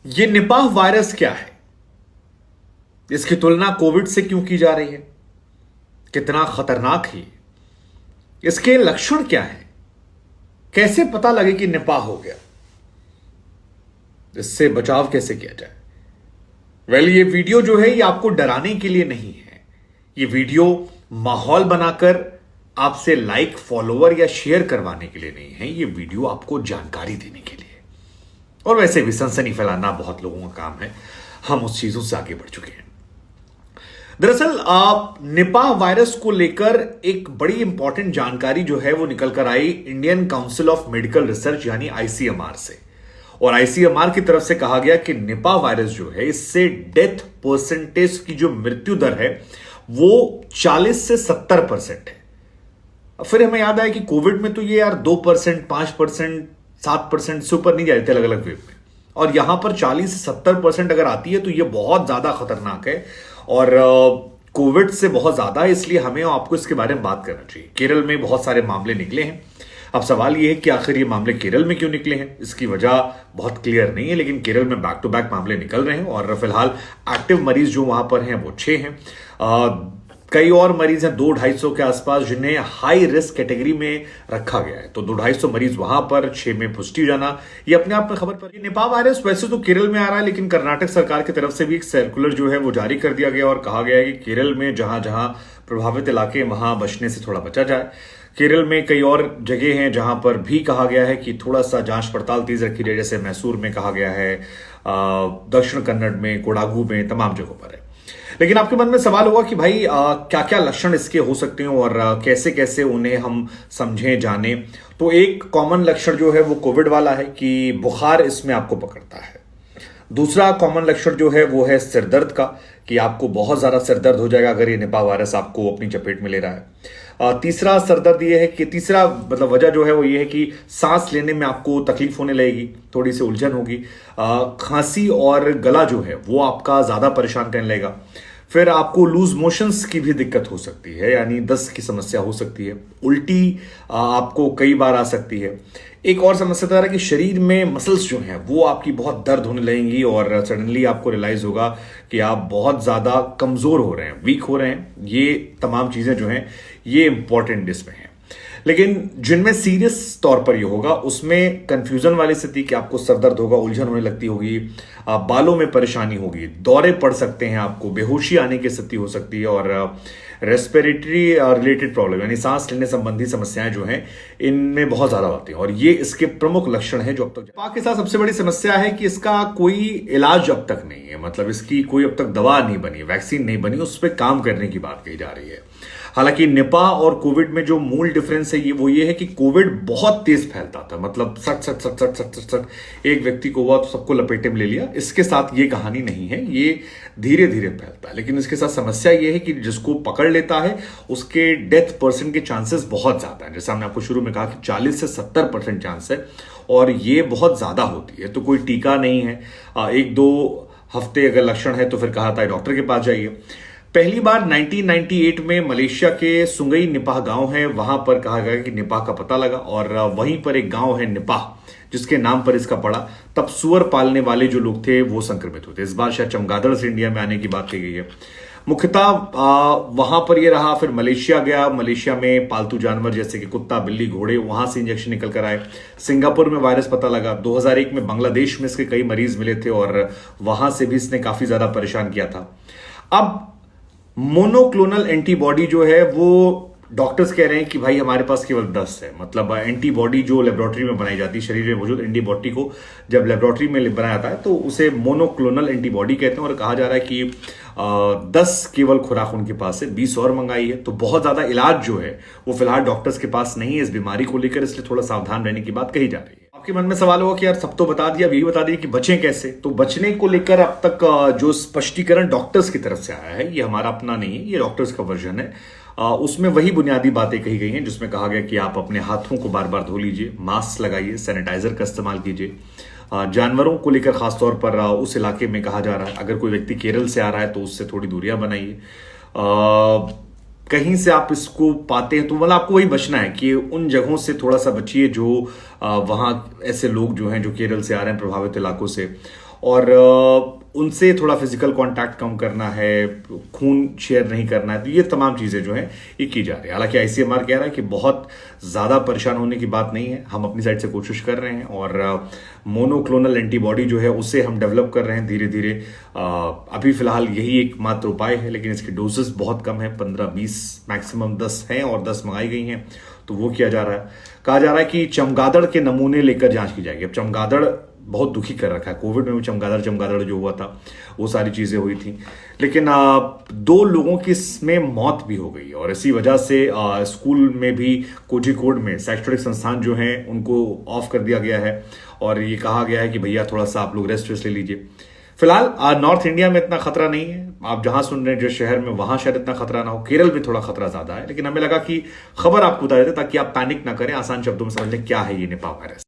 ये Nipah virus क्या है? इसकी तुलना कोविड से क्यों की जा रही है? कितना खतरनाक है? इसके लक्षण क्या है? कैसे पता लगे कि निपाह हो गया? इससे बचाव कैसे किया जाए? ये वीडियो जो है ये आपको डराने के लिए नहीं है। ये वीडियो माहौल बनाकर आपसे लाइक, फॉलोवर या शेयर करवाने के लिए नहीं है। ये वीडियो आपको जानकारी देने के लिए। और वैसे भी सनसनी फैलाना बहुत लोगों का काम है, हम उस चीजों से आगे बढ़ चुके हैं। दरअसल निपाह वायरस को लेकर एक बड़ी इंपॉर्टेंट जानकारी जो है वो निकल कर आई Indian Council of Medical Research यानी आईसीएमआर से। और आईसीएमआर की तरफ से कहा गया कि निपाह वायरस जो है इससे डेथ परसेंटेज की जो मृत्यु दर है वो 40 से 70% है। फिर हमें याद आया कि कोविड में तो ये यार 2%, 5%, 7% से ऊपर नहीं जा रहे थे अलग अलग वेव में, और यहां पर 40 से 70% अगर आती है तो ये बहुत ज्यादा खतरनाक है और कोविड से बहुत ज्यादा है। इसलिए हमें आपको इसके बारे में बात करना चाहिए। केरल में बहुत सारे मामले निकले हैं। अब सवाल यह है कि आखिर ये मामले केरल में क्यों निकले हैं? इसकी वजह बहुत क्लियर नहीं है, लेकिन केरल में बैक टू बैक मामले निकल रहे हैं और फिलहाल एक्टिव मरीज जो वहां पर हैं वो 6 हैं। कई और मरीज हैं 200-250 के आसपास जिन्हें हाई रिस्क कैटेगरी में रखा गया है। तो 200-250 मरीज वहां पर, 6 में पुष्टि जाना, ये अपने आप में खबर पर। निपाह वायरस वैसे तो केरल में आ रहा है, लेकिन कर्नाटक सरकार की तरफ से भी एक सर्कुलर जो है वो जारी कर दिया गया और कहा गया है कि केरल में जहां जहां प्रभावित इलाके वहां बचने से थोड़ा बचा जाए। केरल में कई और जगह हैं जहां पर भी कहा गया है कि थोड़ा सा जांच पड़ताल तेज रखी जाए, जैसे मैसूर में कहा गया है, दक्षिण कन्नड़ में, कोडागू में, तमाम जगहों पर है। लेकिन आपके मन में सवाल होगा कि भाई क्या क्या लक्षण इसके हो सकते हैं और कैसे कैसे उन्हें हम समझें, जाने। तो एक कॉमन लक्षण जो है वो कोविड वाला है कि बुखार इसमें आपको पकड़ता है। दूसरा कॉमन लक्षण जो है वो है सिर दर्द का, कि आपको बहुत ज्यादा सिर दर्द हो जाएगा अगर ये निपाह वायरस आपको अपनी चपेट में ले रहा है। तीसरा सर दर्द ये है कि तीसरा मतलब वजह जो है वो ये है कि सांस लेने में आपको तकलीफ होने लगेगी, थोड़ी सी उलझन होगी। खांसी और गला जो है वो आपका ज्यादा परेशान करने लगेगा। फिर आपको लूज मोशंस की भी दिक्कत हो सकती है, यानी दस्त की समस्या हो सकती है। उल्टी आपको कई बार आ सकती है। एक और समस्या तो है कि शरीर में मसल्स जो हैं वो आपकी बहुत दर्द होने लगेंगी और सडनली आपको रियलाइज होगा कि आप बहुत ज्यादा कमजोर हो रहे हैं, वीक हो रहे हैं। ये तमाम चीजें जो हैं ये इंपॉर्टेंट इसमें हैं। लेकिन जिनमें सीरियस तौर पर ये होगा उसमें कंफ्यूजन वाली स्थिति कि आपको सर दर्द होगा, उलझन होने लगती होगी, बालों में परेशानी होगी, दौरे पड़ सकते हैं, आपको बेहोशी आने की स्थिति हो सकती है और रेस्पिरेटरी रिलेटेड प्रॉब्लम यानी सांस लेने संबंधी समस्याएं जो हैं इनमें बहुत ज्यादा होती हैं और ये इसके प्रमुख लक्षण हैं जो अब तक। निपाह के साथ सबसे बड़ी समस्या है कि इसका कोई इलाज अब तक नहीं है, मतलब इसकी कोई अब तक दवा नहीं बनी, वैक्सीन नहीं बनी, उस पर काम करने की बात कही जा रही है। हालांकि निपाह और कोविड में जो मूल डिफरेंस है ये है कि कोविड बहुत तेज फैलता था, मतलब सट सट सट सट सट सट सट एक व्यक्ति को हुआ तो सबको लपेटे में ले लिया। इसके साथ ये कहानी नहीं है, ये धीरे धीरे फैलता है। लेकिन इसके साथ समस्या ये है कि जिसको पकड़ लेता है उसके डेथ परसेंट के चांसेस बहुत ज्यादा है। जैसे हमने आपको शुरू में कहा कि 40 से 70% चांस है और ये बहुत ज्यादा होती है। तो कोई टीका नहीं है। 1-2 हफ्ते अगर लक्षण है तो फिर कहा था डॉक्टर के पास जाइए। पहली बार 1998 में मलेशिया के सुंगई निपाह गांव है, वहां पर कहा गया कि निपाह का पता लगा और वहीं पर एक गांव है निपाह जिसके नाम पर इसका पड़ा। तब सुअर पालने वाले जो लोग थे वो संक्रमित हुए थे। इस बार शायद चमगादड़ से इंडिया में आने की बात कही गई है। मुख्यतः वहां पर ये रहा, फिर मलेशिया गया। मलेशिया में पालतू जानवर जैसे कि कुत्ता, बिल्ली, घोड़े, वहां से इंजेक्शन निकल कर आए। सिंगापुर में वायरस पता लगा। 2001 में बांग्लादेश में इसके कई मरीज मिले थे और वहां से भी इसने काफी ज्यादा परेशान किया था। अब मोनोक्लोनल एंटीबॉडी जो है वो डॉक्टर्स कह रहे हैं कि भाई हमारे पास केवल 10 है। मतलब एंटीबॉडी जो लेबोरेटरी में बनाई जाती है, शरीर में मौजूद एंटीबॉडी को जब लेबोरेटरी में बनाया जाता है तो उसे मोनोक्लोनल एंटीबॉडी कहते हैं और कहा जा रहा है कि 10 केवल खुराक उनके पास है, 20 और मंगाई है। तो बहुत ज्यादा इलाज जो है वो फिलहाल डॉक्टर्स के पास नहीं है इस बीमारी को लेकर, इसलिए थोड़ा सावधान रहने की बात कही जा रही है। आपके मन में सवाल होगा कि यार सब तो बता दिया, अब यही बता दिया कि बचें कैसे। तो बचने को लेकर अब तक जो स्पष्टीकरण डॉक्टर्स की तरफ से आया है, ये हमारा अपना नहीं है, ये डॉक्टर्स का वर्जन है। उसमें वही बुनियादी बातें कही गई हैं जिसमें कहा गया कि आप अपने हाथों को बार बार धो लीजिए, मास्क लगाइए, सैनिटाइजर का इस्तेमाल कीजिए। जानवरों को लेकर खासतौर पर उस इलाके में कहा जा रहा है अगर कोई व्यक्ति केरल से आ रहा है तो उससे थोड़ी दूरियां बनाइए। कहीं से आप इसको पाते हैं तो मतलब आपको वही बचना है कि उन जगहों से थोड़ा सा बचिए जो वहां ऐसे लोग जो हैं जो केरल से आ रहे हैं प्रभावित इलाकों से। और उनसे थोड़ा फिजिकल कांटेक्ट कम करना है, खून शेयर नहीं करना है, तो ये तमाम चीजें जो हैं ये की जा रही है। हालांकि आईसीएमआर कह रहा है कि बहुत ज्यादा परेशान होने की बात नहीं है, हम अपनी साइड से कोशिश कर रहे हैं और मोनोक्लोनल एंटीबॉडी जो है उसे हम डेवलप कर रहे हैं धीरे धीरे। अभी फिलहाल यही एकमात्र उपाय है, लेकिन इसकी डोजेस बहुत कम है, 15-20 मैक्सिमम 10 हैं और 10 मंगाई गई हैं, तो वो किया जा रहा है। कहा जा रहा है कि चमगादड़ के नमूने लेकर जांच की जाएगी। अब चमगादड़ बहुत दुखी कर रखा है, कोविड में भी चमगादड़ जो हुआ था वो सारी चीजें हुई थी, लेकिन 2 लोगों की इसमें मौत भी हो गई और इसी वजह से स्कूल में भी कोझिकोड में शैक्षणिक संस्थान जो हैं उनको ऑफ कर दिया गया है और ये कहा गया है कि भैया थोड़ा सा आप लोग रेस्ट ले लीजिए। फिलहाल नॉर्थ इंडिया में इतना खतरा नहीं है, आप जहां सुन रहे हैं जिस शहर में, वहां शायद इतना खतरा ना हो। केरल में थोड़ा खतरा ज्यादा है, लेकिन हमें लगा कि खबर आपको बता देते ताकि आप पैनिक ना करें, आसान शब्दों में समझ लें क्या है ये निपाह वायरस।